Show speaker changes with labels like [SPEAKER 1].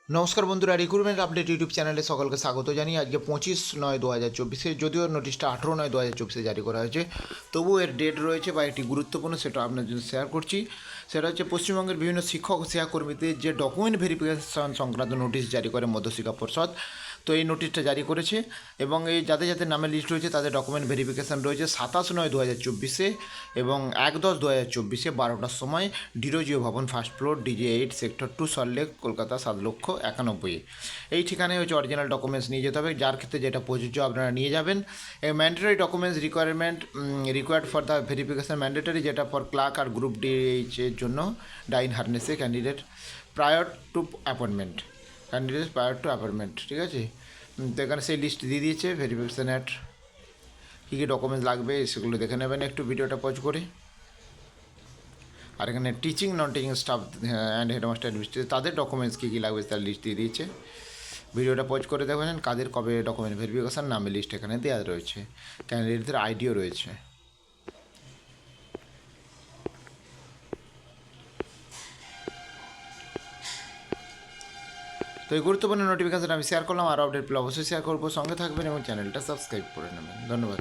[SPEAKER 1] নমস্কার বন্ধুরা, recruitment update YouTube চ্যানেলে সকলকে স্বাগত জানিয়ে আজকে 25/9/2024 যদিও নোটিশটা 18/9/2024 জারি করা হয়েছে, তবু এর ডেট রয়েছে বা একটি গুরুত্বপূর্ণ, সেটা আপনার জন্য শেয়ার করছি। সেটা হচ্ছে পশ্চিমবঙ্গের বিভিন্ন শিক্ষক শিক্ষাকর্মীদের যে ডকুমেন্ট ভেরিফিকেশন সংক্রান্ত নোটিশ জারি করে মধ্যশিক্ষা পর্ষদ। তো এই নোটিশটা জারি করেছে এবং এই যাদের যাদের নামে লিস্ট রয়েছে তাদের ডকুমেন্ট ভেরিফিকেশান রয়েছে 27/9/2024 এবং 1/10/2024 12টার সময় ডিরোজিও ভবন first floor DJ8 sector 2 Salt Lake Kolkata 7,91,000। এই ঠিকানায় হচ্ছে অরিজিনাল ডকুমেন্টস নিয়ে যেতে হবে, যার ক্ষেত্রে যেটা প্রযোজ্য আপনারা নিয়ে যাবেন। এই mandatory documents required for the verification mandatory, যেটা ফর ক্লার্ক আর গ্রুপ DH এর জন্য ডাইন হার্নেসে ক্যান্ডিডেট প্রায়র টু অ্যাপয়েন্টমেন্ট, ঠিক আছে। তো এখানে সেই লিস্ট দিয়ে দিয়েছে ভেরিফিকেশান অ্যাট কী কী ডকুমেন্টস লাগবে সেগুলো দেখে নেবেন একটু ভিডিওটা পজ করে। আর এখানে teaching non teaching staff and headmaster তাদের ডকুমেন্টস কী কী লাগবে তার লিস্ট দিয়ে দিয়েছে। ভিডিওটা পজ করে দেখবেন কাদের কবে ডকুমেন্ট ভেরিফিকেশান নামে লিস্ট এখানে দেওয়া রয়েছে, ক্যান্ডিডেটদের আইডিও রয়েছে। তো এই গুরুত্বপূর্ণ নোটিফিকেশান আমি শেয়ার করলাম, আর আপডেট পেলে অবশ্যই শেয়ার করবো, সঙ্গে থাকবেন এবং চ্যানেলটা সাবস্ক্রাইব করে নেবেন। ধন্যবাদ।